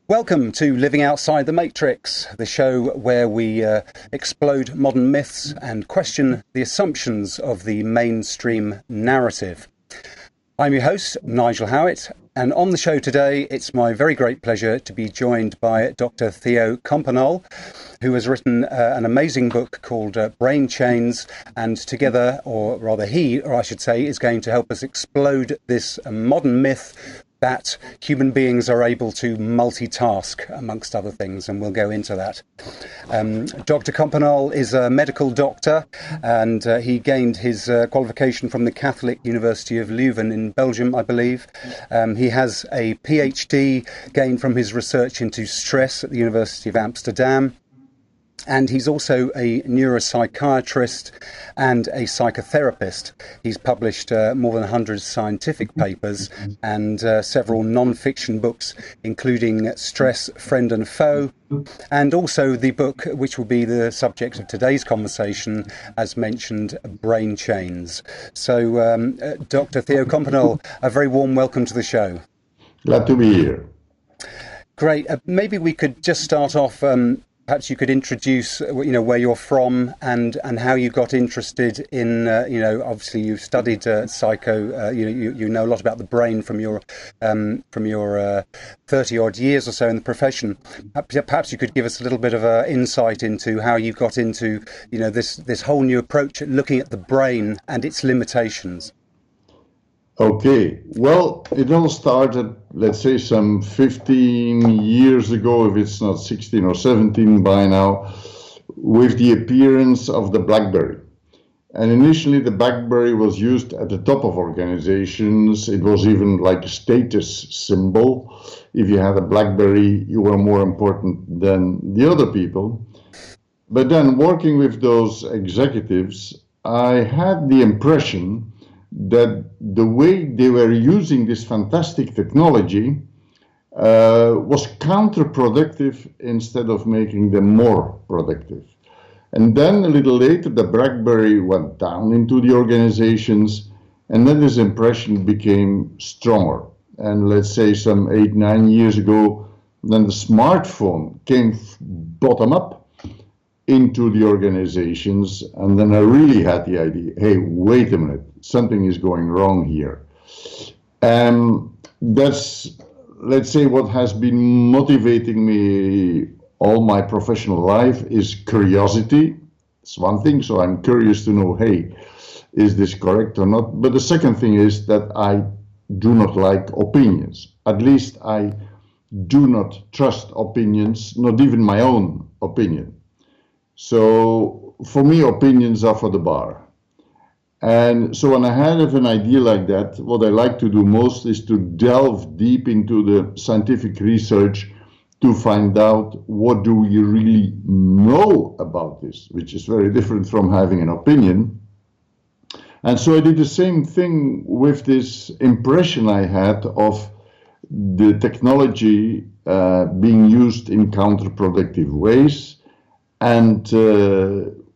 Welcome to Living Outside the Matrix, the show where we explode modern myths and question the assumptions of the mainstream narrative. I'm your host, Nigel Howitt, and on the show today, it's my very great pleasure to be joined by Dr Theo Compernolle, who has written an amazing book called Brainchains, and together, or rather he, or I should say, is going to help us explode this modern myth that human beings are able to multitask, amongst other things, and we'll go into that. Dr Compernolle is a medical doctor, and he gained his qualification from the Catholic University of Leuven in Belgium, I believe. He has a PhD gained from his research into stress at the University of Amsterdam. And he's also a neuropsychiatrist and a psychotherapist. He's published more than 100 scientific papers and several non-fiction books, including Stress, Friend and Foe, and also the book which will be the subject of today's conversation, as mentioned, Brainchains. So, Dr. Theo Compernolle, a very warm welcome to the show. Glad to be here. Great. Maybe we could just start off. Perhaps you could introduce, where you're from and how you got interested in, obviously you've studied psycho. You know a lot about the brain from your 30-odd years or so in the profession. Perhaps you could give us a little bit of insight into how you got into, this whole new approach at looking at the brain and its limitations. Okay, well, it all started, let's say, some 15 years ago, if it's not 16 or 17 by now, with the appearance of the Blackberry. And initially, the Blackberry was used at the top of organizations. It was even like a status symbol. If you had a Blackberry, you were more important than the other people. But then, working with those executives, I had the impression that the way they were using this fantastic technology was counterproductive instead of making them more productive. And then a little later, the BlackBerry went down into the organizations, and then this impression became stronger. And let's say some 8-9 years ago, then the smartphone came bottom up into the organizations, and then I really had the idea, hey, wait a minute, something is going wrong here. That's, let's say, what has been motivating me all my professional life is curiosity. It's one thing, so I'm curious to know, hey, is this correct or not? But the second thing is that I do not like opinions. At least I do not trust opinions, not even my own opinion. So for me, opinions are for the bar. And so when I have an idea like that, what I like to do most is to delve deep into the scientific research to find out what do we really know about this, which is very different from having an opinion. And so I did the same thing with this impression I had of the technology being used in counterproductive ways. And,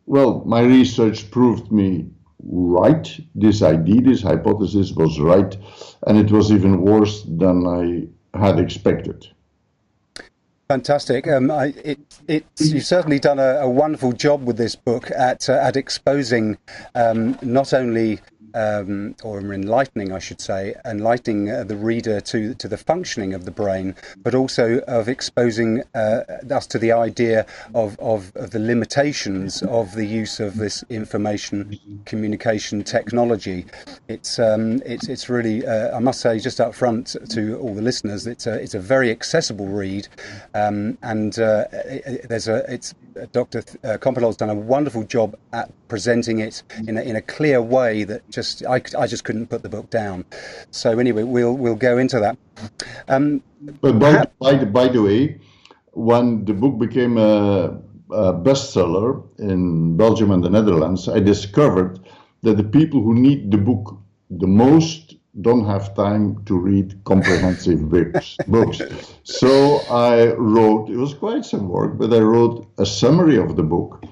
my research proved me right. This idea, this hypothesis was right, and it was even worse than I had expected. Fantastic. You've certainly done a wonderful job with this book at exposing not only or enlightening, I should say, enlightening the reader to the functioning of the brain, but also of exposing us to the idea of the limitations of the use of this information communication technology. It's really, I must say, just up front to all the listeners, it's a very accessible read, and Dr. Compernolle's done a wonderful job at presenting it in a clear way that I just couldn't put the book down. So anyway, we'll go into that. But by the way, when the book became a bestseller in Belgium and the Netherlands, I discovered that the people who need the book the most don't have time to read comprehensive books. So I wrote, it was quite some work, but I wrote a summary of the book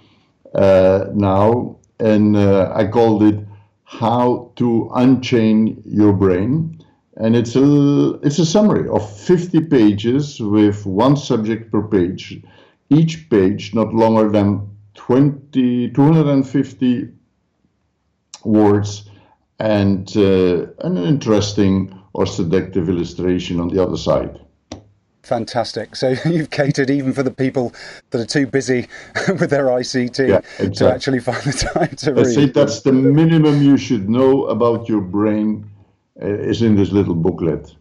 now, and I called it How to Unchain Your Brain. And it's a summary of 50 pages with one subject per page. Each page not longer than 250 words, and an interesting or seductive illustration on the other side. Fantastic. So you've catered even for the people that are too busy with their ICT to actually find the time to read. I say that's the minimum you should know about your brain is in this little booklet.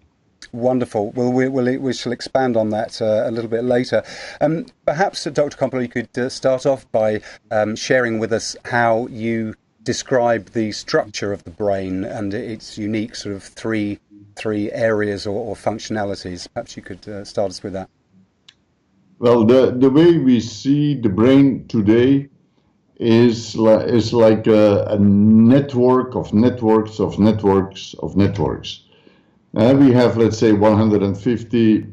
Wonderful. Well, we shall expand on that a little bit later. Perhaps, Dr. Compernolle, you could start off by sharing with us how you describe the structure of the brain and its unique sort of three areas or functionalities. Perhaps you could start us with that. Well, the way we see the brain today is like a network of networks of networks of networks. We have, let's say, 150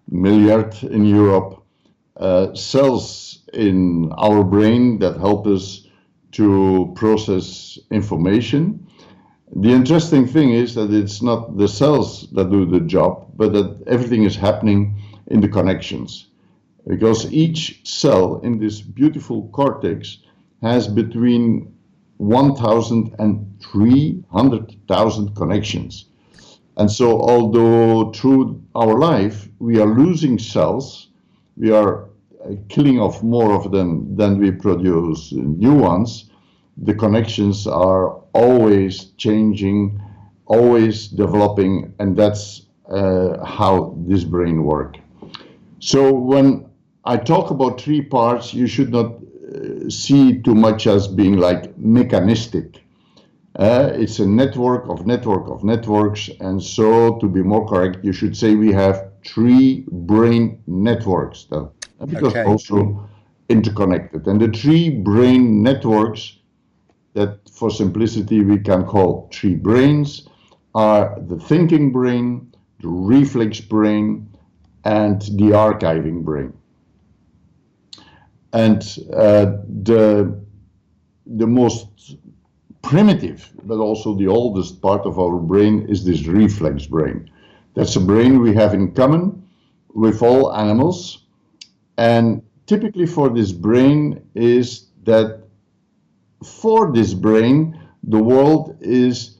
milliard in Europe cells in our brain that help us to process information. The interesting thing is that it's not the cells that do the job, but that everything is happening in the connections. Because each cell in this beautiful cortex has between 1,000 and 300,000 connections. And so although through our life we are losing cells, we are killing off more of them than we produce new ones, the connections are always changing, always developing, and that's how this brain works. So when I talk about three parts, you should not see too much as being like mechanistic. It's a network of networks, and so to be more correct, you should say we have three brain networks because also interconnected. And the three brain networks that for simplicity we can call three brains are the thinking brain, the reflex brain, and the archiving brain. And the most primitive, but also the oldest part of our brain is this reflex brain. That's a brain we have in common with all animals. And typically for this brain is that for this brain, the world is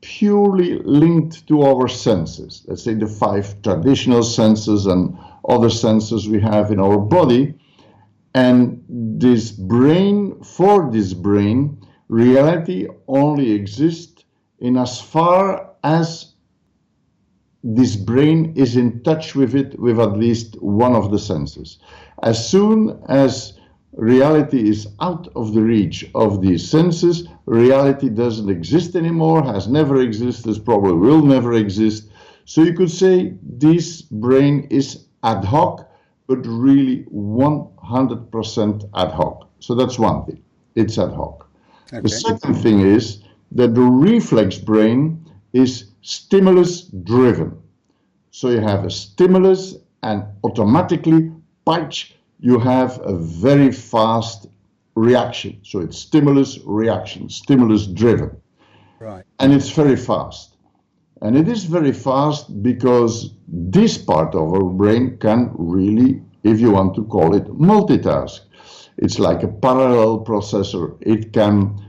purely linked to our senses. Let's say the 5 traditional senses and other senses we have in our body. And this brain, for this brain, reality only exists in as far as this brain is in touch with it with at least one of the senses. As soon as reality is out of the reach of these senses, reality doesn't exist anymore, has never existed, probably will never exist. So you could say this brain is ad hoc, but really 100% ad hoc. So that's one thing, it's ad hoc. Okay. The second thing is that the reflex brain is stimulus driven. So you have a stimulus and automatically, patch, you have a very fast reaction. So it's stimulus reaction, stimulus driven. Right. And it's very fast. And it is very fast because this part of our brain can really, if you want to call it, multitask. It's like a parallel processor. It can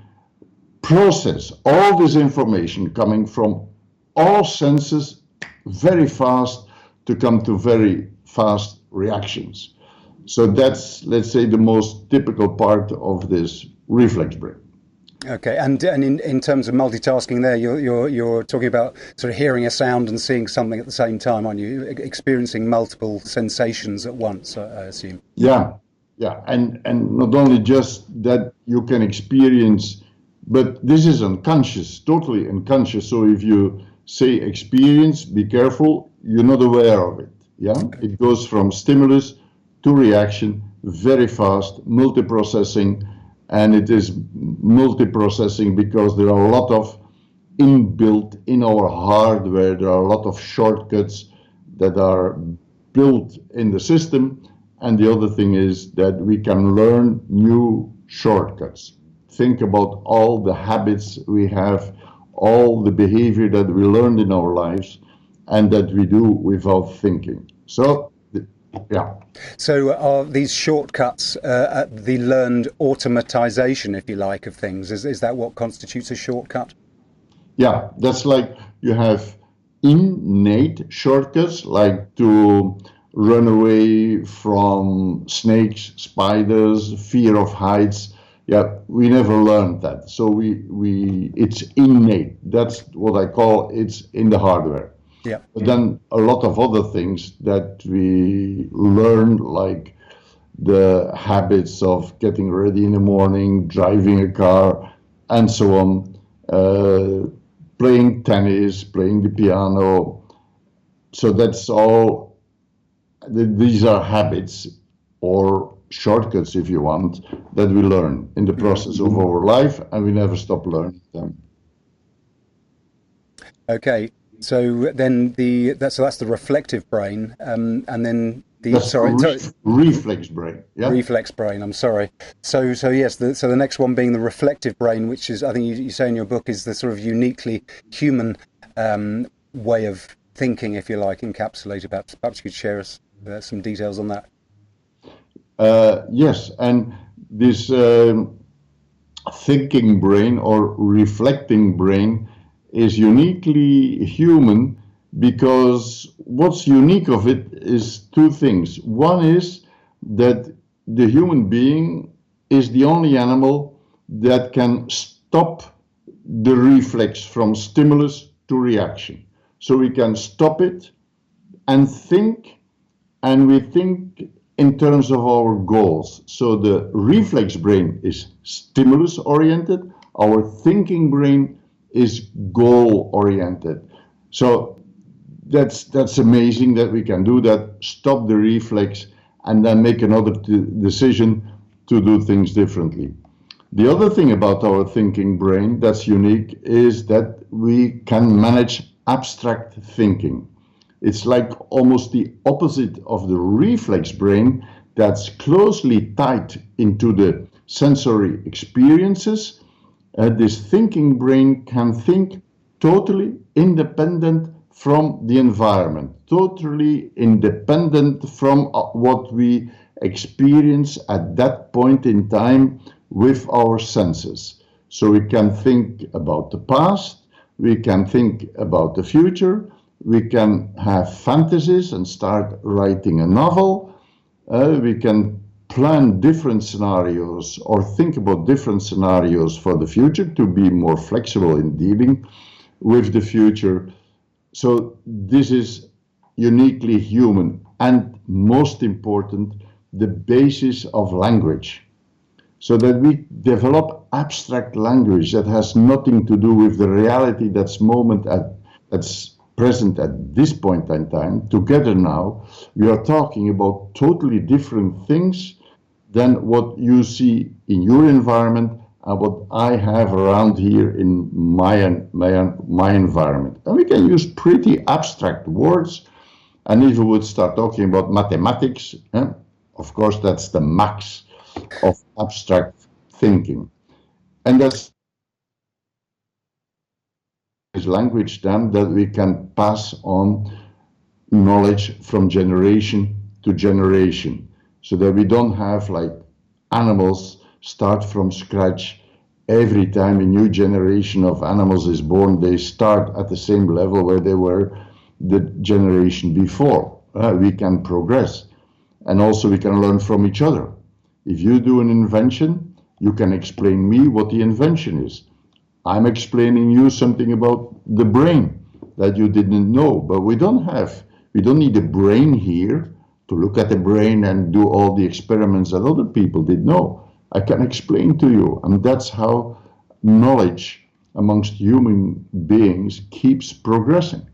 process all this information coming from all senses very fast to come to very fast reactions. So that's, let's say, the most typical part of this reflex brain. Okay, and in terms of multitasking there, you're talking about sort of hearing a sound and seeing something at the same time, aren't you? Experiencing multiple sensations at once, I assume. Yeah, and not only just that you can experience, but this is unconscious, totally unconscious. So if you say experience, be careful, you're not aware of it. Yeah, it goes from stimulus to reaction very fast, multiprocessing. And it is multiprocessing because there are a lot of inbuilt in our hardware, there are a lot of shortcuts that are built in the system. And the other thing is that we can learn new shortcuts. Think about all the habits we have all the behavior that we learned in our lives and that we do without thinking. So, yeah. So are these shortcuts the learned automatization, if you like, of things? Is that what constitutes a shortcut? Yeah, that's like you have innate shortcuts, like to run away from snakes, spiders, fear of heights. Yeah, we never learned that. So it's innate. That's what I call it's in the hardware. Yeah. But then a lot of other things that we learn, like the habits of getting ready in the morning, driving a car, and so on, playing tennis, playing the piano. So that's all, these are habits or shortcuts, if you want, that we learn in the process of our life, and we never stop learning them. Okay. So then that's the reflective brain, and then That's reflex brain. Yeah. Reflex brain. I'm sorry. So yes. So the next one being the reflective brain, which is, I think you say in your book, is the sort of uniquely human way of thinking, if you like, encapsulated. Perhaps you could share us some details on that. Yes, and this thinking brain or reflecting brain is uniquely human, because what's unique of it is two things. One is that the human being is the only animal that can stop the reflex from stimulus to reaction. So we can stop it and think, and we think in terms of our goals. So the reflex brain is stimulus oriented, our thinking brain is goal oriented. So that's amazing that we can do that, stop the reflex, and then make another decision to do things differently. The other thing about our thinking brain that's unique is that we can manage abstract thinking. It's like almost the opposite of the reflex brain that's closely tied into the sensory experiences. This thinking brain can think totally independent from the environment, totally independent from what we experience at that point in time with our senses. So we can think about the past, we can think about the future, we can have fantasies and start writing a novel, we can plan different scenarios or think about different scenarios for the future to be more flexible in dealing with the future. So this is uniquely human, and most important, the basis of language. So that we develop abstract language that has nothing to do with the reality that's present at this point in time. Together now, we are talking about totally different things than what you see in your environment and what I have around here in my environment. And we can use pretty abstract words. And if we would start talking about mathematics, of course, that's the max of abstract thinking. And that's language then that we can pass on knowledge from generation to generation, so that we don't have like animals start from scratch. Every time a new generation of animals is born, they start at the same level where they were the generation before. We can progress, and also we can learn from each other. If you do an invention, you can explain me what the invention is. I'm explaining you something about the brain that you didn't know, but we don't need a brain here to look at the brain and do all the experiments that other people did. No, I can explain to you, and that's how knowledge amongst human beings keeps progressing.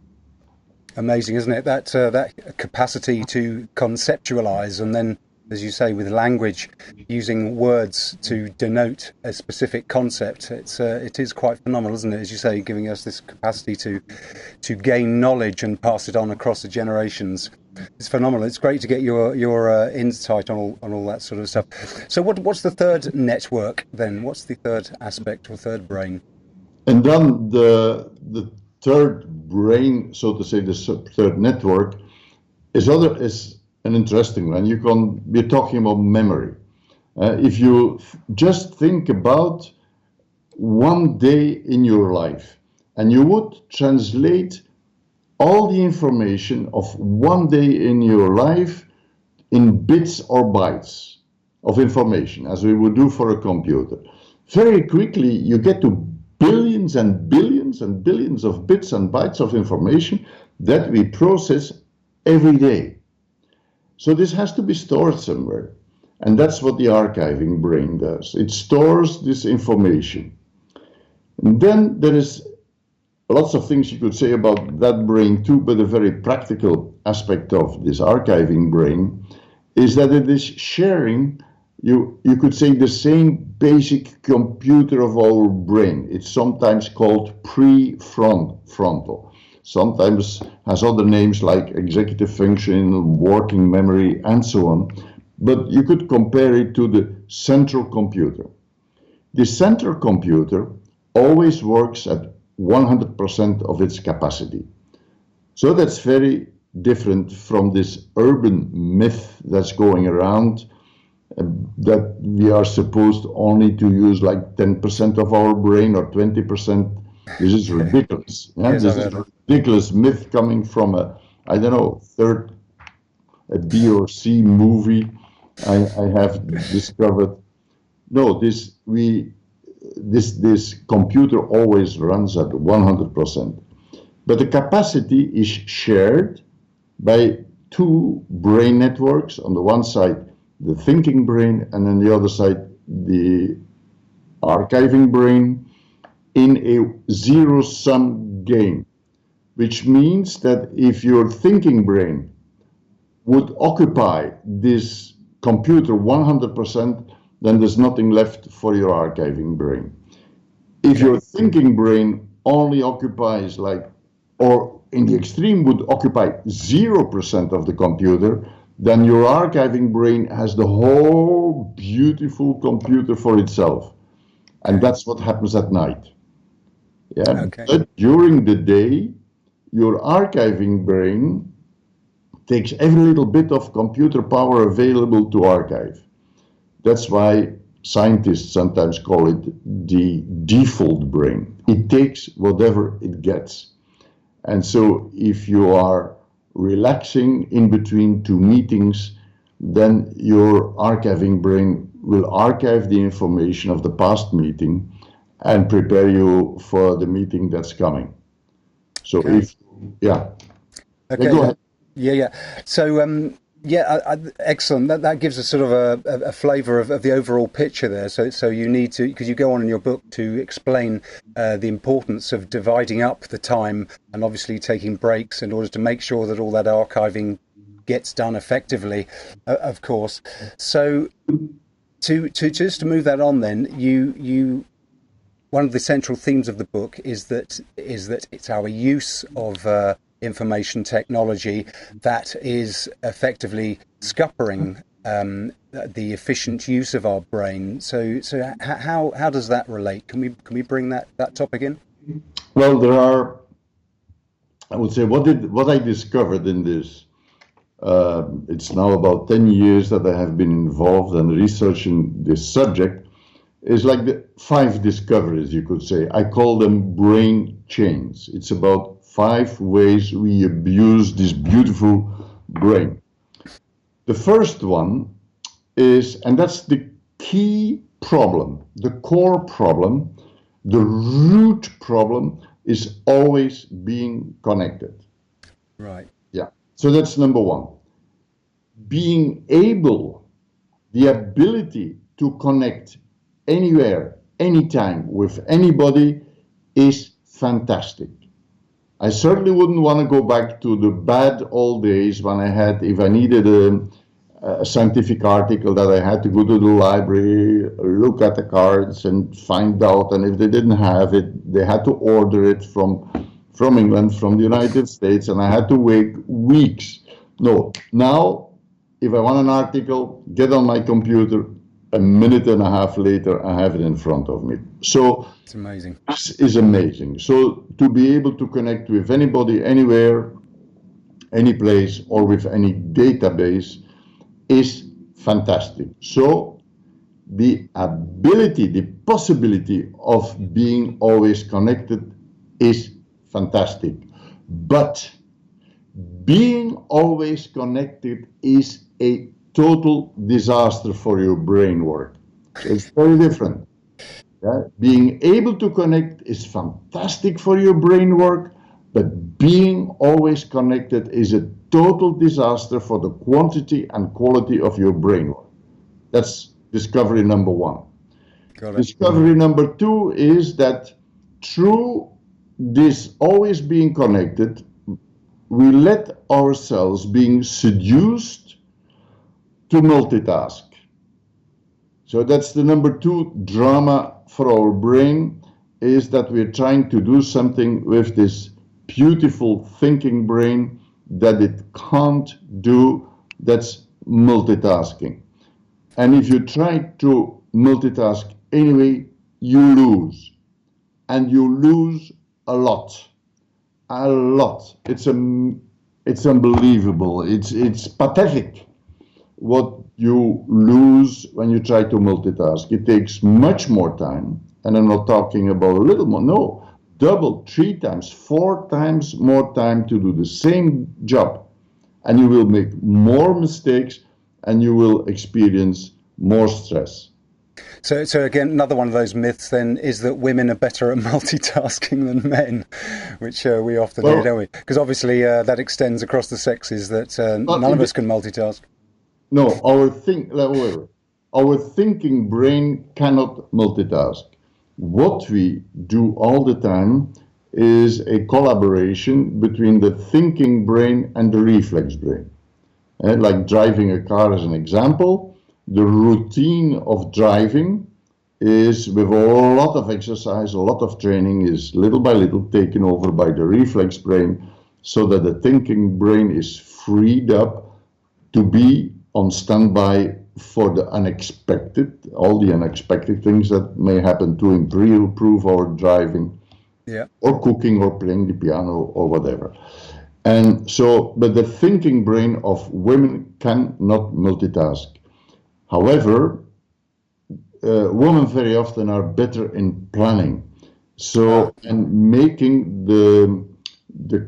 Amazing, isn't it? That capacity to conceptualize, and then, as you say, with language, using words to denote a specific concept. It is quite phenomenal, isn't it? As you say, giving us this capacity to gain knowledge and pass it on across the generations. It's phenomenal. It's great to get your insight on all that sort of stuff. So what's the third network then? What's the third aspect or third brain? And then the third brain, so to say, the third network is an interesting one. We're talking about memory. If you just think about one day in your life, and you would translate all the information of one day in your life in bits or bytes of information, as we would do for a computer, very quickly you get to billions and billions and billions of bits and bytes of information that we process every day. So this has to be stored somewhere. And that's what the archiving brain does. It stores this information. And then there is lots of things you could say about that brain too, but a very practical aspect of this archiving brain is that it is sharing, you could say, the same basic computer of our brain. It's sometimes called prefrontal. Sometimes has other names like executive function, working memory, and so on. But you could compare it to the central computer. The central computer always works at 100% of its capacity. So that's very different from this urban myth that's going around that we are supposed only to use like 10% of our brain or 20%. This is ridiculous. Yeah? Yes, this is a ridiculous myth coming from a B or C movie I have discovered. No, this computer always runs at 100%. But the capacity is shared by two brain networks. On the one side, the thinking brain, and on the other side, the archiving brain, in a zero-sum game, which means that if your thinking brain would occupy this computer 100%, then there's nothing left for your archiving brain. If your thinking brain only occupies or in the extreme would occupy 0% of the computer, then your archiving brain has the whole beautiful computer for itself. And that's what happens at night. Yeah. Okay. But during the day, your archiving brain takes every little bit of computer power available to archive. That's why scientists sometimes call it the default brain. It takes whatever it gets. And so if you are relaxing in between two meetings, then your archiving brain will archive the information of the past meeting and prepare you for the meeting that's coming. So okay. Okay. Go ahead. Yeah. So, excellent. That gives us sort of a flavour of the overall picture there. So you need to, because you go on in your book to explain the importance of dividing up the time and obviously taking breaks in order to make sure that all that archiving gets done effectively, of course. So to move that on, then you one of the central themes of the book is that it's our use of information technology that is effectively scuppering the efficient use of our brain. So how does that relate? Can we bring that topic in? Well, there are, I would say, what I discovered in this. It's now about 10 years that I have been involved and researching this subject. Is like the 5 discoveries, you could say. I call them brain chains. It's about 5 ways we abuse this beautiful brain. The first one is, and that's the key problem, the core problem, the root problem is always being connected. Right. Yeah. So that's number 1. Being able, the ability to connect anywhere, anytime, with anybody is fantastic. I certainly wouldn't want to go back to the bad old days when if I needed a scientific article, that I had to go to the library, look at the cards and find out, and if they didn't have it, they had to order it from England, from the United States, and I had to wait weeks. No, now, if I want an article, get on my computer, a minute and a half later, I have it in front of me. So it's amazing. This is amazing. So to be able to connect with anybody, anywhere, any place, or with any database is fantastic. So the ability, the possibility of being always connected is fantastic. But being always connected is a total disaster for your brain work. So it's very different. Yeah? Being able to connect is fantastic for your brain work, but being always connected is a total disaster for the quantity and quality of your brain work. That's discovery number one. Discovery number two is that through this always being connected, we let ourselves being seduced to multitask. So that's the number two drama for our brain, is that we're trying to do something with this beautiful thinking brain that it can't do. That's multitasking. And if you try to multitask anyway, you lose. And you lose a lot. A lot. It's unbelievable. It's pathetic what you lose when you try to multitask. It takes much more time, and I'm not talking about a little more, no, double, 3 times, 4 times more time to do the same job, and you will make more mistakes and you will experience more stress. So again, another one of those myths then is that women are better at multitasking than men, which we often hear, don't we? Because obviously that extends across the sexes, that none of us can multitask. No, our thinking brain cannot multitask. What we do all the time is a collaboration between the thinking brain and the reflex brain. Like driving a car as an example, the routine of driving is, with a lot of exercise, a lot of training, is little by little taken over by the reflex brain, so that the thinking brain is freed up to be on standby for the unexpected, all the unexpected things that may happen to improve our driving, or cooking, or playing the piano, or whatever. And so, but the thinking brain of women cannot multitask. However, women very often are better in planning. So, and making the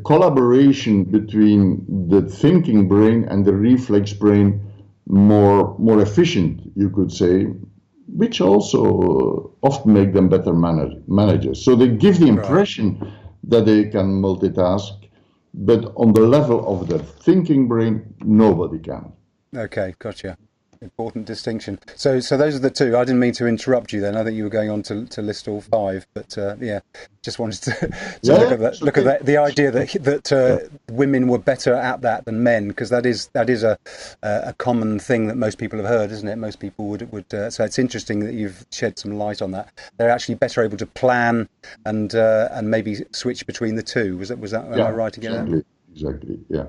collaboration between the thinking brain and the reflex brain more efficient, you could say, which also often make them better managers. So they give the impression that they can multitask, but on the level of the thinking brain, nobody can. Okay, gotcha. Important distinction. So those are the two. I didn't mean to interrupt you then. I think you were going on to list all 5, but just wanted to look at that, the idea that women were better at that than men, because that is a common thing that most people have heard, isn't it? Most people would. So it's interesting that you've shed some light on that. They're actually better able to plan and maybe switch between the two. Was that? Am I right to get that? Exactly. Yeah.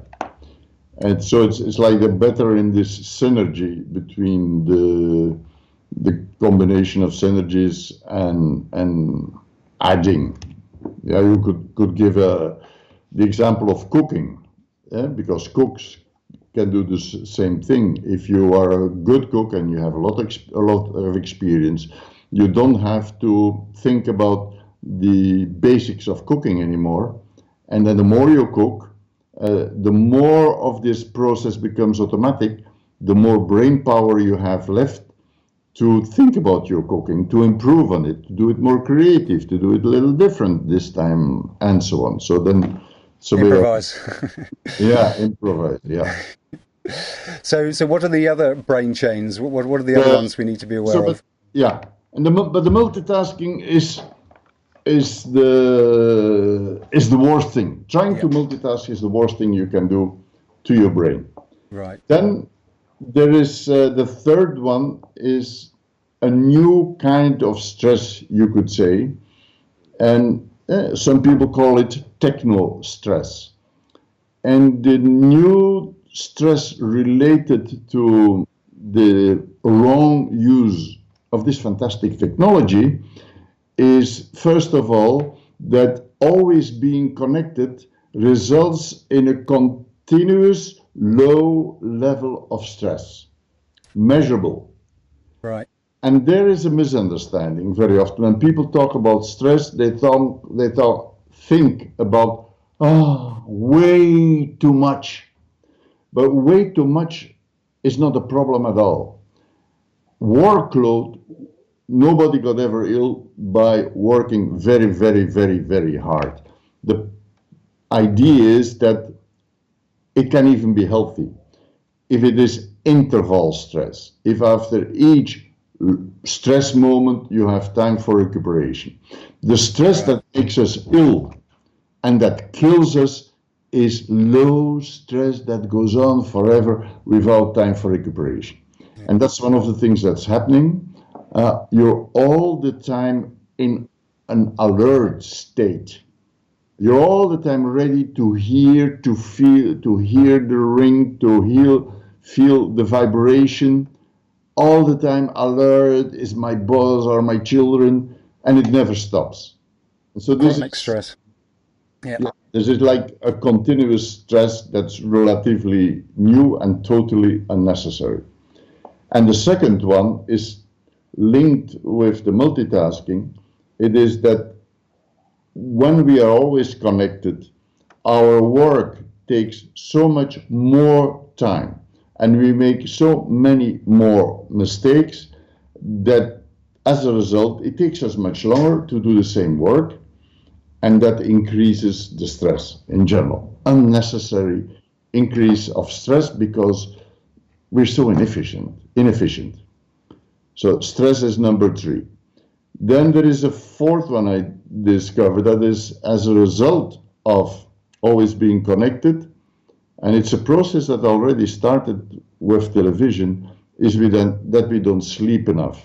And so it's like they're better in this synergy between the combination of synergies and adding. Yeah, you could give the example of cooking, because cooks can do the same thing. If you are a good cook and you have a lot of experience, you don't have to think about the basics of cooking anymore. And then the more you cook, the more of this process becomes automatic, the more brain power you have left to think about your cooking, to improve on it, to do it more creative, to do it a little different this time, and so on. So then, improvise. Improvise. Yeah. So what are the other brain chains? What are the other ones we need to be aware of? Yeah, but the multitasking is the worst thing. Trying to multitask is the worst thing you can do to your brain. Right. Then there is the third one, is a new kind of stress, you could say, and some people call it techno stress. And the new stress related to the wrong use of this fantastic technology is, first of all, that always being connected results in a continuous low level of stress, measurable. Right. And there is a misunderstanding very often. When people talk about stress, they think about, way too much. But way too much is not a problem at all. Workload, nobody got ever ill by working very, very, very, very hard. The idea is that it can even be healthy if it is interval stress. If after each stress moment you have time for recuperation. The stress that makes us ill and that kills us is low stress that goes on forever without time for recuperation. And that's one of the things that's happening. You're all the time in an alert state. You're all the time ready to hear, to feel, to hear the ring, to feel the vibration. All the time alert is my boss or my children, and it never stops. And so this chronic stress. Yeah. This is like a continuous stress that's relatively new and totally unnecessary. And the second one is linked with the multitasking. It is that when we are always connected, our work takes so much more time and we make so many more mistakes that as a result, it takes us much longer to do the same work, and that increases the stress in general. Unnecessary increase of stress because we're so inefficient. So stress is number 3. Then there is a fourth one I discovered that is as a result of always being connected, and it's a process that already started with television, is that we don't sleep enough.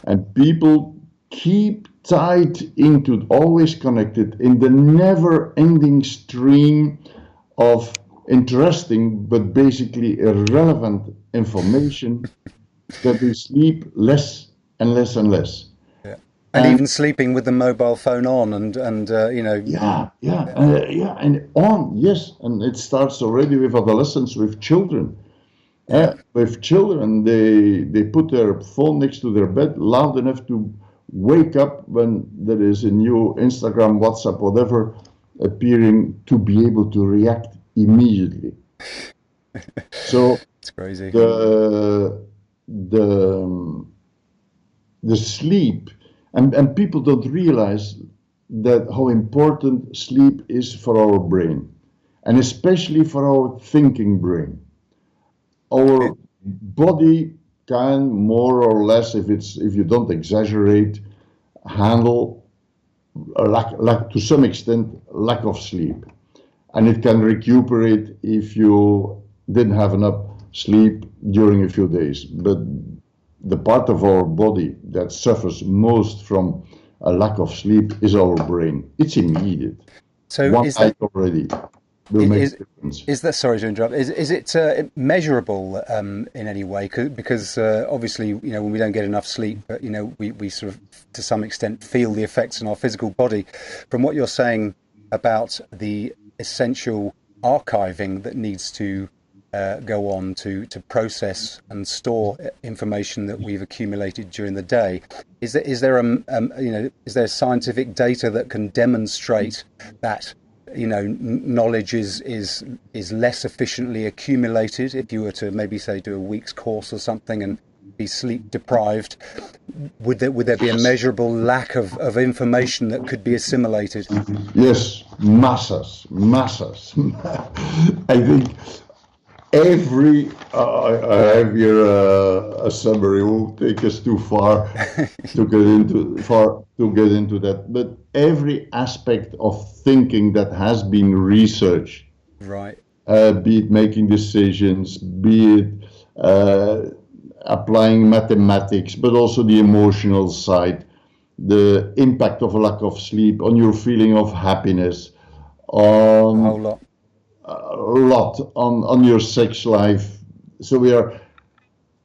And people keep tied into, always connected in the never-ending stream of interesting but basically irrelevant information that we sleep less and less and less. Yeah. And even sleeping with the mobile phone on and you know. And on, yes, and it starts already with adolescents, with children. With children, they put their phone next to their bed loud enough to wake up when there is a new Instagram, WhatsApp, whatever appearing, to be able to react immediately. So it's crazy. The sleep, and people don't realize that how important sleep is for our brain, and especially for our thinking brain. Our body can more or less, if you don't exaggerate, handle to some extent lack of sleep, and it can recuperate if you didn't have enough sleep during a few days. But the part of our body that suffers most from a lack of sleep is our brain. It's immediate. So one night already will make a difference. Is that, sorry to interrupt, is it measurable in any way? Because obviously, you know, when we don't get enough sleep, you know, we sort of, to some extent, feel the effects in our physical body. From what you're saying about the essential archiving that needs to go on to process and store information that we've accumulated during the day, is there scientific data that can demonstrate that, you know, knowledge is less efficiently accumulated if you were to maybe say do a week's course or something and be sleep deprived? Would there be a measurable lack of information that could be assimilated? Yes, masses. I think every I have here a summary. Will take us too far to get into that. But every aspect of thinking that has been researched, right? Be it making decisions, be it applying mathematics, but also the emotional side, the impact of a lack of sleep on your feeling of happiness, on a whole lot. On your sex life. So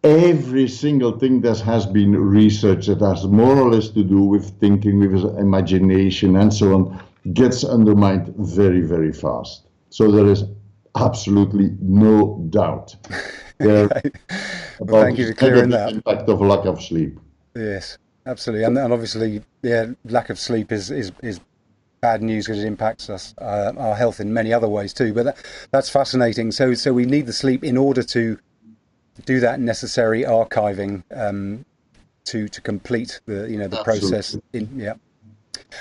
every single thing that has been researched that has more or less to do with thinking, with imagination, and so on, gets undermined very, very fast. So there is absolutely no doubt there Okay. Well, about thank you the for clearing negative that up. impact of lack of sleep. Yes, absolutely. And obviously, yeah, lack of sleep is bad news because it impacts us, our health in many other ways too. But that's fascinating. So we need the sleep in order to do that necessary archiving, to complete the process. Absolutely. Yeah.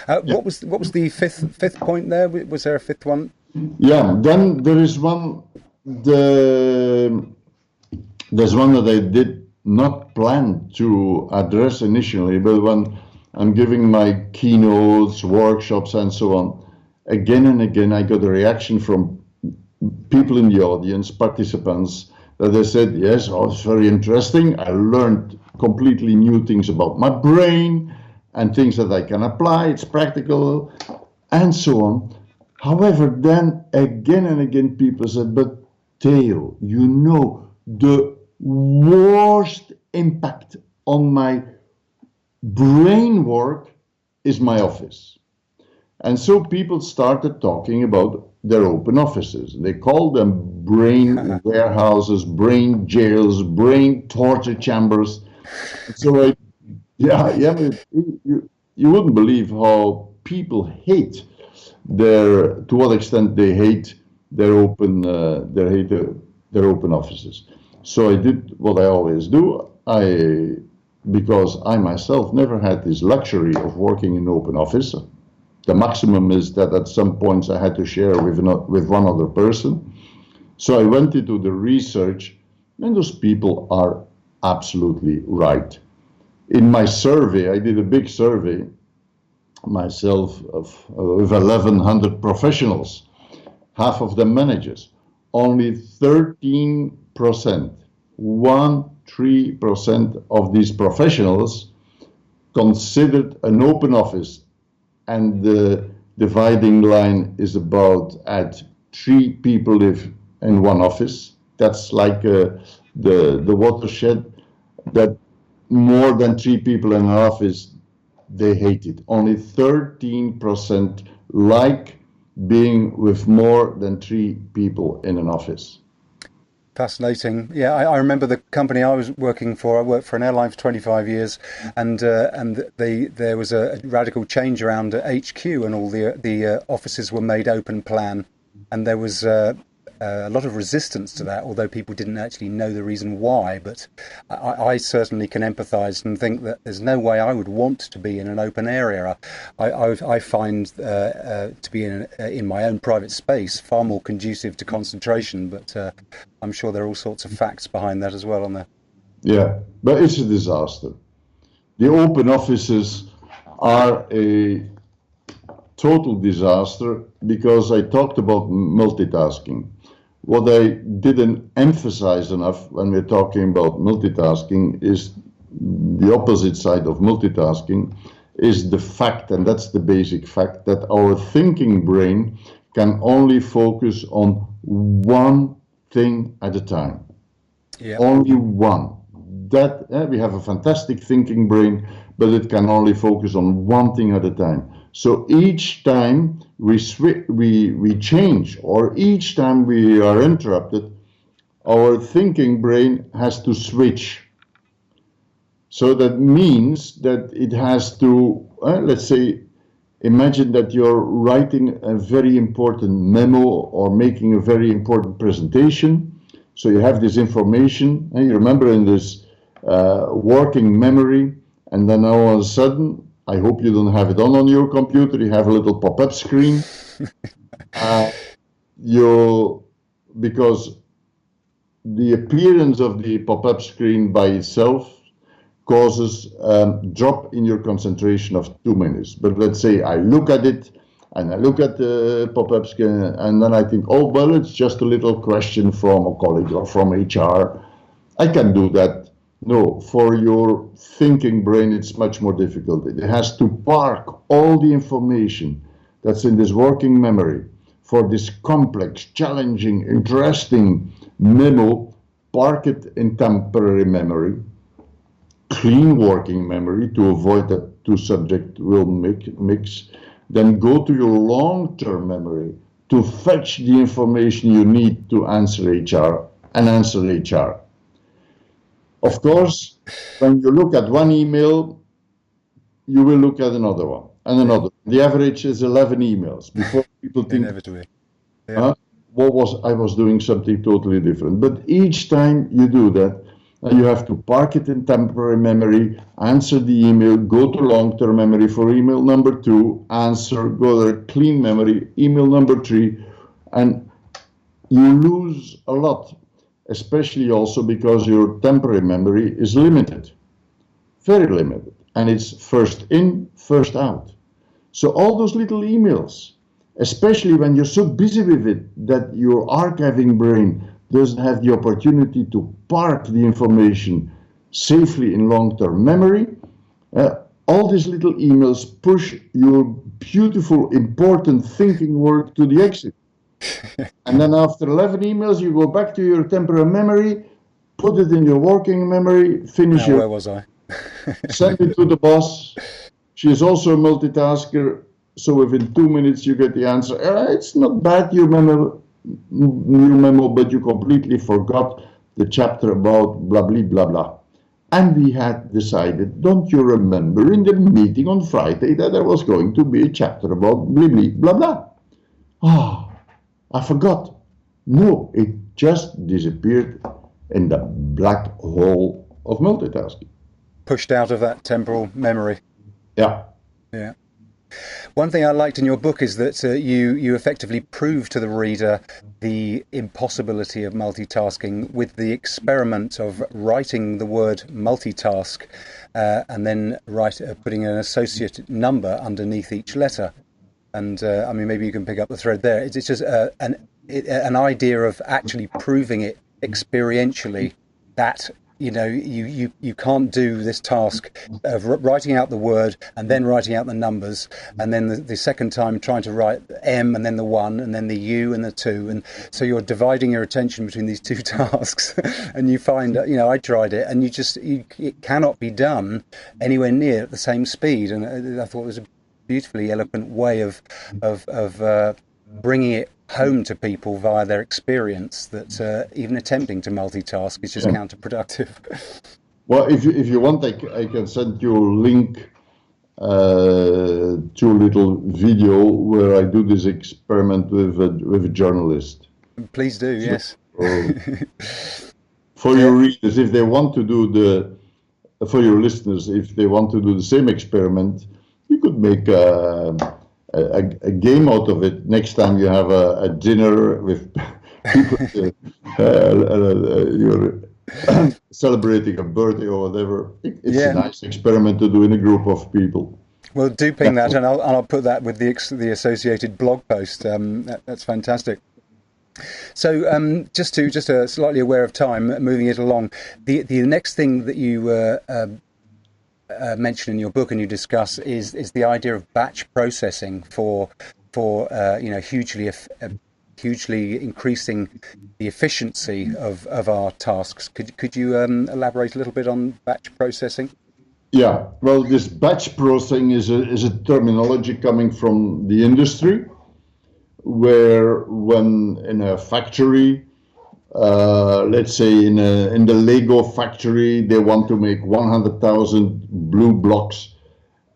Yeah. What was the fifth point there? Was there a fifth one? Yeah, then there is one, there's one that I did not plan to address initially, but when I'm giving my keynotes, workshops, and so on, again and again, I got a reaction from people in the audience, participants, that they said, yes, oh, it's very interesting. I learned completely new things about my brain and things that I can apply. It's practical, and so on. However, then again and again, people said, but Theo, the worst impact on my brain work is my office. And so people started talking about their open offices. They called them brain warehouses, brain jails, brain torture chambers. So you wouldn't believe how people hate to what extent they hate their open offices. So I did what I always do. Because I myself never had this luxury of working in an open office. The maximum is that at some points I had to share with one other person. So I went into the research, and those people are absolutely right. In my survey, I did a big survey myself with 1,100 professionals, half of them managers. Only 13%, 13% of these professionals considered an open office, and the dividing line is about at 3 people live in one office. That's like the watershed, that more than 3 people in an office, they hate it. Only 13% like being with more than 3 people in an office. Fascinating. Yeah, I remember the company I was working for. I worked for an airline for 25 years, and there was a radical change around HQ, and all the offices were made open plan, and there was a lot of resistance to that, although people didn't actually know the reason why. But I certainly can empathise and think that there's no way I would want to be in an open area. I find to be in my own private space far more conducive to concentration, but I'm sure there are all sorts of facts behind that as well, aren't there? Yeah, but it's a disaster. The open offices are a total disaster because I talked about multitasking. What I didn't emphasize enough when we're talking about multitasking is the opposite side of multitasking is the fact, and that's the basic fact, that our thinking brain can only focus on one thing at a time. Yeah. Only one. That we have a fantastic thinking brain, but it can only focus on one thing at a time. So each time we change, or each time we are interrupted, our thinking brain has to switch. So that means that it has to, let's say, imagine that you're writing a very important memo or making a very important presentation. So you have this information, and you remember in this working memory, and then all of a sudden, I hope you don't have it on your computer, you have a little pop-up screen. Because the appearance of the pop-up screen by itself causes a drop in your concentration of 2 minutes. But let's say I look at it, and I look at the pop-up screen, and then I think, oh, well, it's just a little question from a colleague or from HR. I can do that. No, for your thinking brain, it's much more difficult. It has to park all the information that's in this working memory for this complex, challenging, interesting memo park it in temporary memory, clean working memory to avoid that two subjects will mix, then go to your long-term memory to fetch the information you need to answer HR and answer HR. Of course, when you look at one email, you will look at another one and another. The average is 11 emails before people think, I was doing something totally different. But each time you do that, you have to park it in temporary memory, answer the email, go to long-term memory for email number 2, answer, go to clean memory, email number 3, and you lose a lot, especially also because your temporary memory is limited, very limited, and it's first in, first out. So all those little emails, especially when you're so busy with it that your archiving brain doesn't have the opportunity to park the information safely in long-term memory, all these little emails push your beautiful, important thinking work to the exit. And then after 11 emails, you go back to your temporary memory, put it in your working memory, finish Where was I? Send it to the boss. She is also a multitasker, so within 2 minutes you get the answer. It's not bad, your memo, but you completely forgot the chapter about blah, blah, blah, blah. And we had decided, don't you remember in the meeting on Friday that there was going to be a chapter about blah, blah, blah, blah. Oh, I forgot. No, it just disappeared in the black hole of multitasking. Pushed out of that temporal memory. Yeah. Yeah. One thing I liked in your book is that you effectively prove to the reader the impossibility of multitasking with the experiment of writing the word multitask and then putting an associate number underneath each letter. And I mean, maybe you can pick up the thread there. It's just an idea of actually proving it experientially that you can't do this task of writing out the word and then writing out the numbers, and then the second time trying to write M and then the 1 and then the U and the 2, and so you're dividing your attention between these two tasks, and you find I tried it, and it cannot be done anywhere near at the same speed, and I thought it was a beautifully eloquent way of bringing it home to people via their experience that even attempting to multitask is just counterproductive. Well, if you want, I can send you a link to a little video where I do this experiment with a journalist. Please do, yes. For your readers, if they want to do for your listeners, if they want to do the same experiment, you could make a game out of it. Next time you have a dinner with people, you're celebrating a birthday or whatever. It's a nice experiment to do in a group of people. Well, do ping that, and I'll put that with the associated blog post. That's fantastic. So, just slightly aware of time, moving it along. The next thing that you mention in your book and you discuss is the idea of batch processing for hugely increasing the efficiency of our tasks. Could you elaborate a little bit on batch processing? Yeah, well, this batch processing is a terminology coming from the industry, where when in a factory, let's say in the Lego factory, they want to make 100,000 blue blocks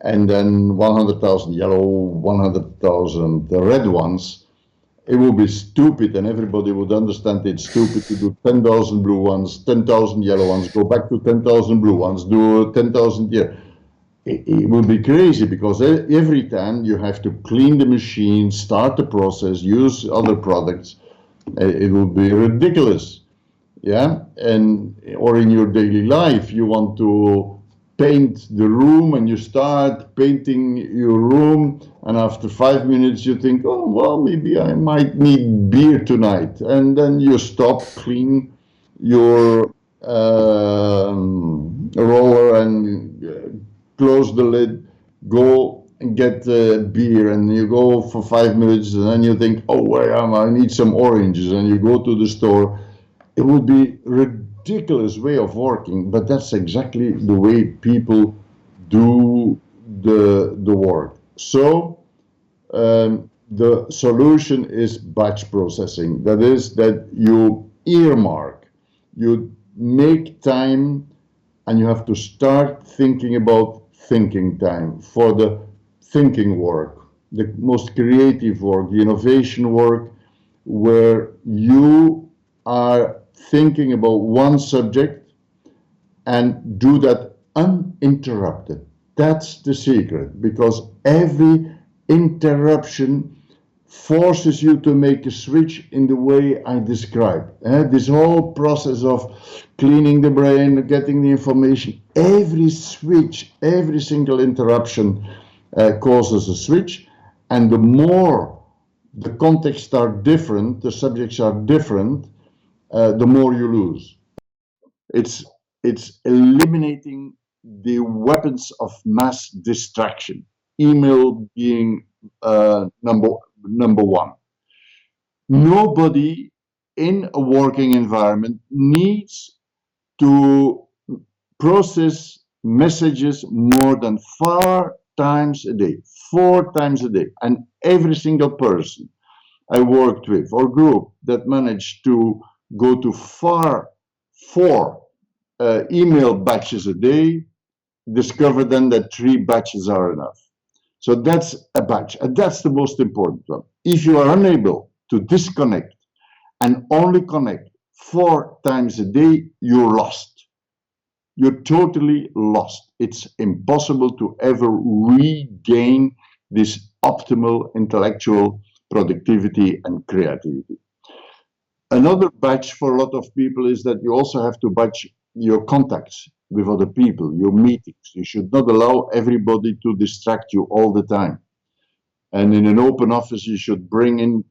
and then 100,000 yellow, 100,000 red ones. It would be stupid, and everybody would understand it's stupid to do 10,000 blue ones, 10,000 yellow ones, go back to 10,000 blue ones, do 10,000 It would be crazy, because every time you have to clean the machine, start the process, use other products. It would be ridiculous, or in your daily life, you want to paint the room, and you start painting your room, and after 5 minutes you think, oh, well, maybe I might need beer tonight, and then you stop, clean your roller and close the lid, go and get beer, and you go for 5 minutes, and then you think, oh, where am I? I need some oranges, and you go to the store. it would be ridiculous way of working, but that's exactly the way people do the work. So the solution is batch processing. That is that you earmark, you make time, and you have to start thinking about thinking time for the thinking work, the most creative work, the innovation work, where you are thinking about one subject and do that uninterrupted. That's the secret, because every interruption forces you to make a switch in the way I described. This whole process of cleaning the brain, getting the information, every switch, every single interruption causes a switch, and the more the contexts are different, the subjects are different, the more you lose. It's eliminating the weapons of mass distraction. Email being number one. Nobody in a working environment needs to process messages more than 4 times a day. 4 times a day. And every single person I worked with or group that managed to go to four email batches a day discover then that 3 batches are enough. So that's a batch, and that's the most important one. If you are unable to disconnect and only connect 4 times a day, you're lost. You're totally lost. It's impossible to ever regain this optimal intellectual productivity and creativity. Another batch for a lot of people is that you also have to batch your contacts with other people, your meetings. You should not allow everybody to distract you all the time. And in an open office, you should bring in,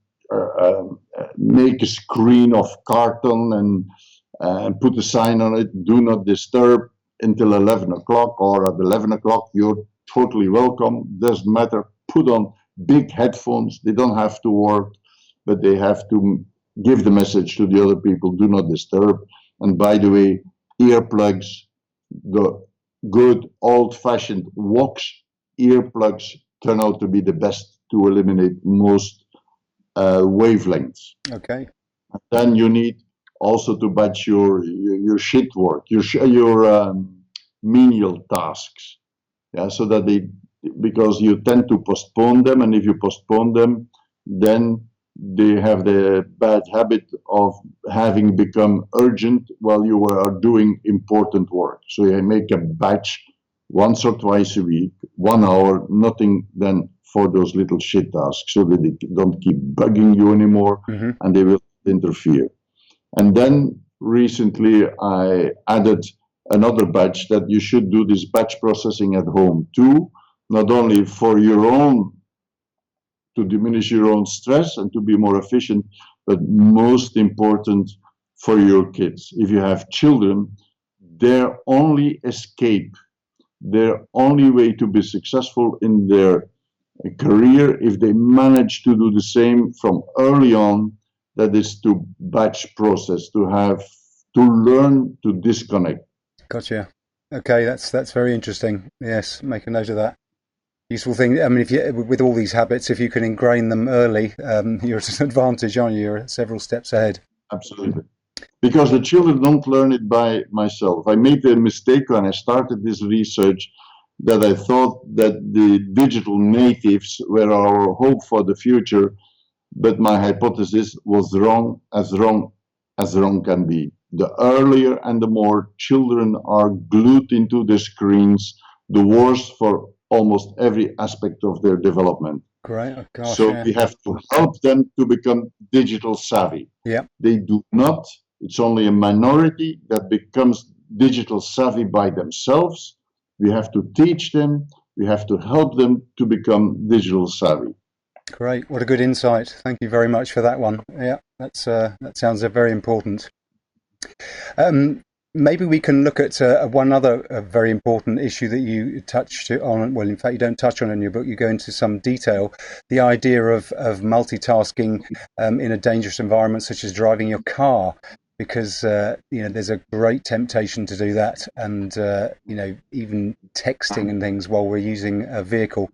make a screen of carton and put a sign on it, do not disturb until 11 o'clock, or at 11 o'clock, you're totally welcome. Doesn't matter. Put on big headphones. They don't have to work, but they have to give the message to the other people, do not disturb. And by the way, earplugs, the good old-fashioned Vox earplugs turn out to be the best to eliminate most wavelengths. Okay. Then you need also to batch your shit work, your menial tasks, yeah, so that because you tend to postpone them, and if you postpone them, then they have the bad habit of having become urgent while you are doing important work. So you make a batch once or twice a week, 1 hour, nothing then for those little shit tasks, so that they don't keep bugging you anymore, and they will interfere. And then recently I added another batch that you should do this batch processing at home too, not only for your own, to diminish your own stress and to be more efficient, but most important for your kids. If you have children, their only escape, their only way to be successful in their career, if they manage to do the same from early on, that is to batch process, to learn to disconnect. Gotcha. Okay, that's very interesting. Yes, make a note of that. Useful thing. I mean, if you, with all these habits, if you can ingrain them early, you're at an advantage, aren't you? You're several steps ahead. Absolutely. Because the children don't learn it by myself. I made a mistake when I started this research, that I thought that the digital natives were our hope for the future, but my hypothesis was wrong as wrong can be. The earlier and the more children are glued into the screens, the worse for almost every aspect of their development. Great. Oh, gosh, so yeah. We have to help them to become digital savvy. Yeah. They do not. It's only a minority that becomes digital savvy by themselves. We have to teach them. We have to help them to become digital savvy. Great. What a good insight. Thank you very much for that one. Yeah, that sounds very important. Maybe we can look at one other very important issue that you touched on. Well, in fact, you don't touch on it in your book. You go into some detail. The idea of multitasking in a dangerous environment, such as driving your car. because there's a great temptation to do that, and even texting and things while we're using a vehicle.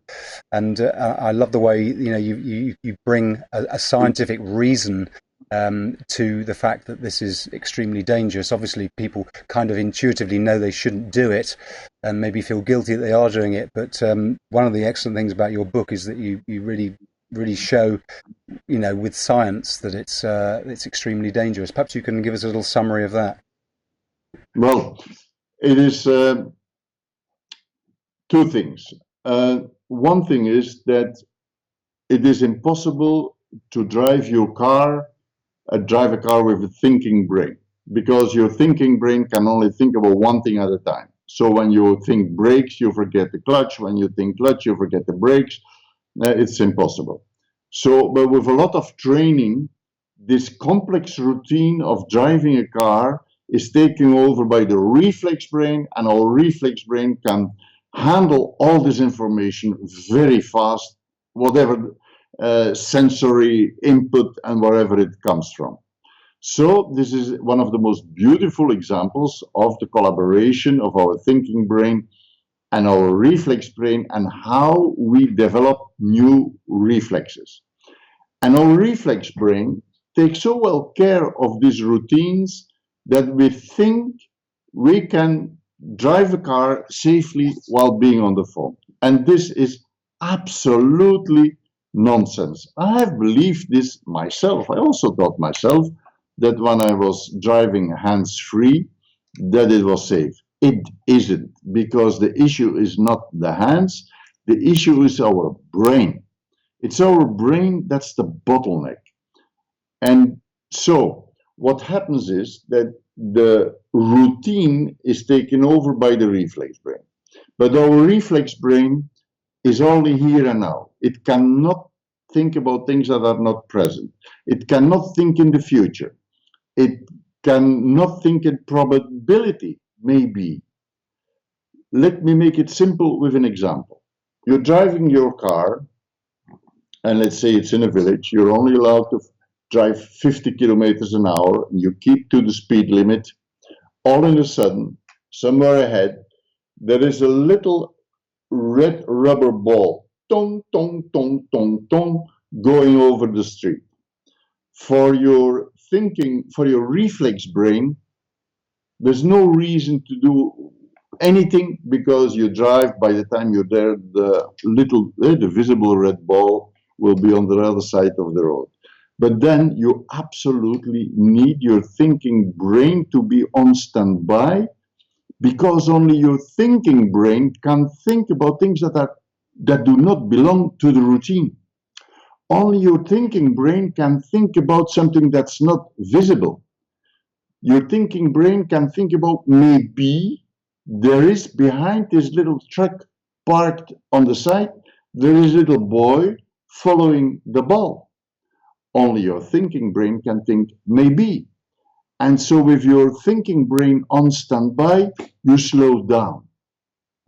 And I love the way you bring a scientific reason to the fact that this is extremely dangerous. Obviously, people kind of intuitively know they shouldn't do it, and maybe feel guilty that they are doing it. But one of the excellent things about your book is that you really show, with science, that it's extremely dangerous. Perhaps you can give us a little summary of that. Well, it is two things. One thing is that it is impossible to drive a car with a thinking brain, because your thinking brain can only think about one thing at a time. So when you think brakes, you forget the clutch. When you think clutch, you forget the brakes. It's impossible. So, but with a lot of training, this complex routine of driving a car is taken over by the reflex brain, and our reflex brain can handle all this information very fast, whatever sensory input and wherever it comes from. So this is one of the most beautiful examples of the collaboration of our thinking brain and our reflex brain, and how we develop new reflexes. And our reflex brain takes so well care of these routines that we think we can drive a car safely while being on the phone. And this is absolutely nonsense. I have believed this myself. I also thought myself that when I was driving hands-free, that it was safe. It isn't, because the issue is not the hands, the issue is our brain. It's our brain that's the bottleneck. And so what happens is that the routine is taken over by the reflex brain. But our reflex brain is only here and now. It cannot think about things that are not present. It cannot think in the future. It cannot think in probability, maybe. Let me make it simple with an example. You're driving your car, and let's say it's in a village. You're only allowed to drive 50 kilometers an hour, and you keep to the speed limit. All of a sudden, somewhere ahead, there is a little red rubber ball, tong, tong, tong, tong, tong, going over the street. For your thinking, for your reflex brain, there's no reason to do anything, because you drive. By the time you're there, the visible red ball will be on the other side of the road. But then you absolutely need your thinking brain to be on standby, because only your thinking brain can think about things that do not belong to the routine. Only your thinking brain can think about something that's not visible. Your thinking brain can think about, maybe there is behind this little truck parked on the side, there is a little boy following the ball. Only your thinking brain can think, maybe. And so with your thinking brain on standby, you slow down.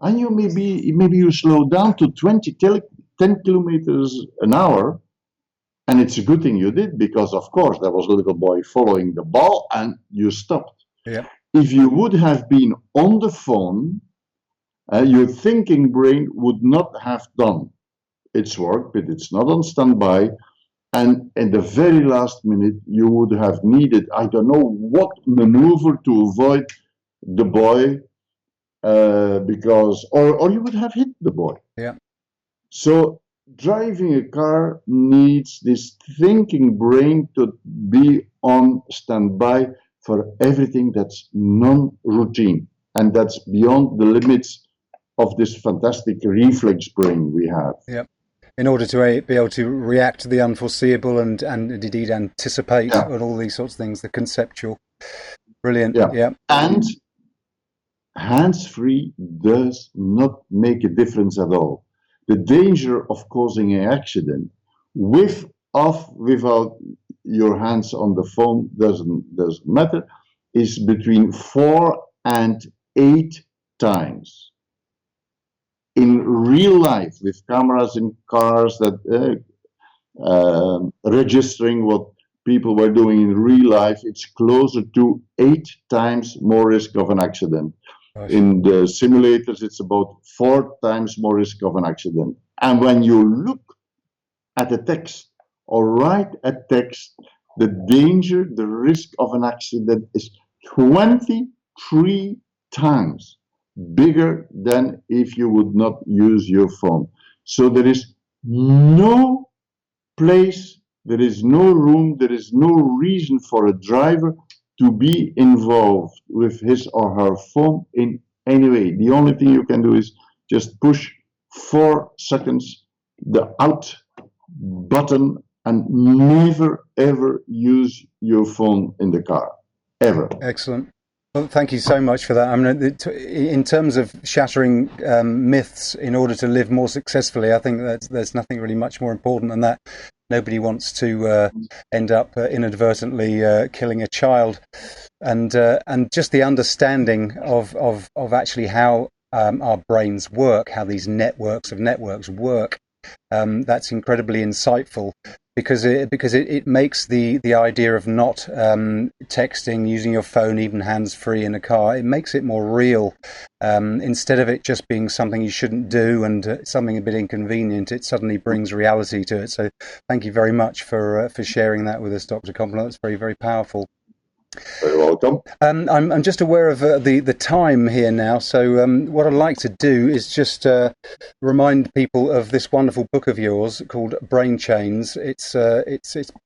And maybe you slow down to 10 kilometers an hour. And it's a good thing you did, because of course there was a little boy following the ball and you stopped. Yeah. If you would have been on the phone, your thinking brain would not have done its work, but it's not on standby. And in the very last minute, you would have needed, I don't know what maneuver to avoid the boy, or you would have hit the boy. Yeah. So driving a car needs this thinking brain to be on standby for everything that's non-routine, and that's beyond the limits of this fantastic reflex brain we have. Yeah. In order to be able to react to the unforeseeable and indeed anticipate on all these sorts of things, the conceptual. Brilliant. Yeah. And hands-free does not make a difference at all. The danger of causing an accident with or without your hands on the phone doesn't matter, is between 4 and 8 times. In real life, with cameras in cars that registering what people were doing in real life, it's closer to 8 times more risk of an accident. Gosh. In the simulators, it's about 4 times more risk of an accident. And when you look at the text or write a text, the danger, the risk of an accident is 23 times bigger than if you would not use your phone. So there is no place, there is no room, there is no reason for a driver to be involved with his or her phone in any way. The only thing you can do is just push 4 seconds the out button and never ever use your phone in the car, ever. Excellent. Well, thank you so much for that. I mean, in terms of shattering myths in order to live more successfully, I think that there's nothing really much more important than that. Nobody wants to end up inadvertently killing a child, and just the understanding of actually how our brains work, how these networks of networks work. That's incredibly insightful. Because it makes the idea of not texting, using your phone, even hands-free in a car, it makes it more real. Instead of it just being something you shouldn't do and something a bit inconvenient, it suddenly brings reality to it. So thank you very much for sharing that with us, Dr. Compernolle. It's very, very powerful. Very welcome. I'm just aware of the time here now, so what I'd like to do is just remind people of this wonderful book of yours called Brainchains. It's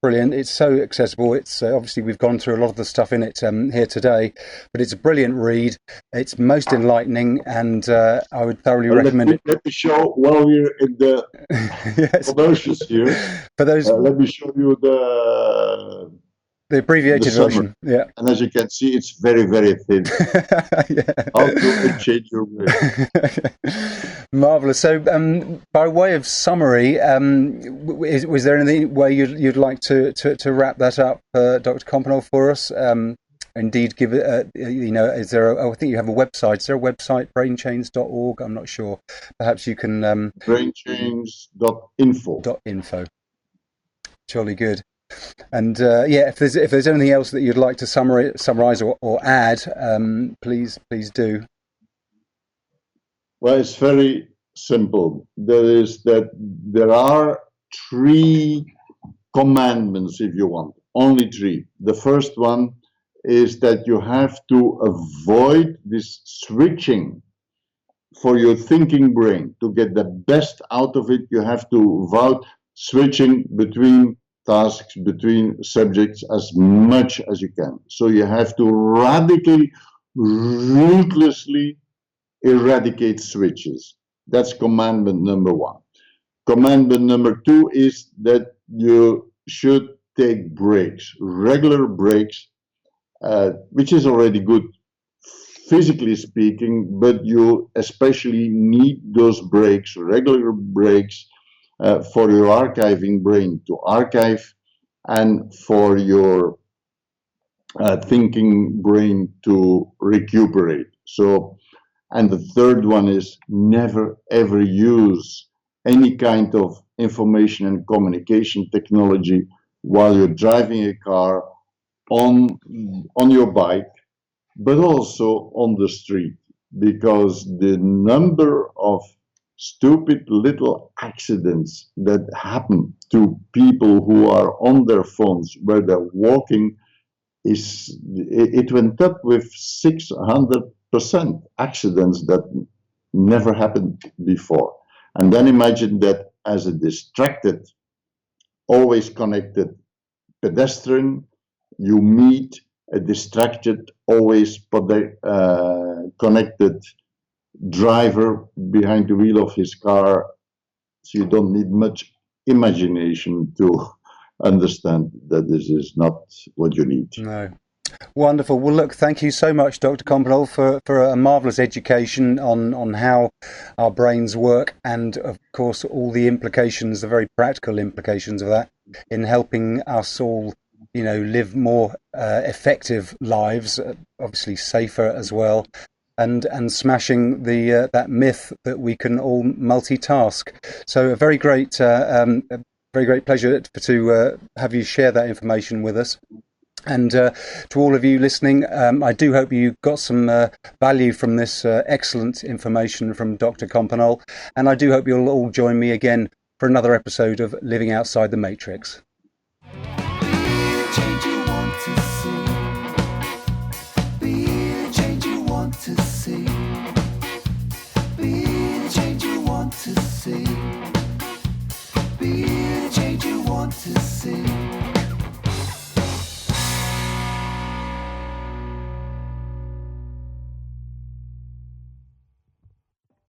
brilliant. It's so accessible. It's obviously we've gone through a lot of the stuff in it here today, but it's a brilliant read. It's most enlightening, and I would thoroughly recommend it. Let me show while we're in the yes. promotions here. For those, let me show you the abbreviated version, yeah. And as you can see, it's very, very thin. How to change your way. Marvelous. So, by way of summary, was there any way you'd like to wrap that up, Dr. Compernolle, for us? Indeed, give it. Is there? I think you have a website. Is there a website, brainchains.org? I'm not sure. Perhaps you can. Brainchains.info. .info. Jolly good. And if there's anything else that you'd like to summarize or add, please do. Well, it's very simple. There are 3 commandments, if you want, only 3. The first one is that you have to avoid this switching for your thinking brain. To get the best out of it, you have to avoid switching between tasks, between subjects as much as you can. So you have to radically, ruthlessly eradicate switches. That's commandment number 1. Commandment number 2 is that you should take breaks, regular breaks, which is already good physically speaking, but you especially need those breaks, regular breaks, for your archiving brain to archive and for your thinking brain to recuperate. So, and the third one is never ever use any kind of information and communication technology while you're driving a car, on your bike, but also on the street, because the number of stupid little accidents that happen to people who are on their phones where they're walking it went up with 600% accidents that never happened before. And then imagine that as a distracted, always connected pedestrian, you meet a distracted, always connected driver behind the wheel of his car. So you don't need much imagination to understand that this is not what you need. No. Wonderful. Well, look, thank you so much, Dr. Compernolle, for a marvellous education on how our brains work, and of course all the implications, the very practical implications of that in helping us all, live more effective lives, obviously safer as well, and smashing that myth that we can all multitask. So a very great Very great pleasure to have you share that information with us. And to all of you listening, I do hope you got some value from this excellent information from Dr. Compernolle. And I do hope you'll all join me again for another episode of Living Outside the Matrix.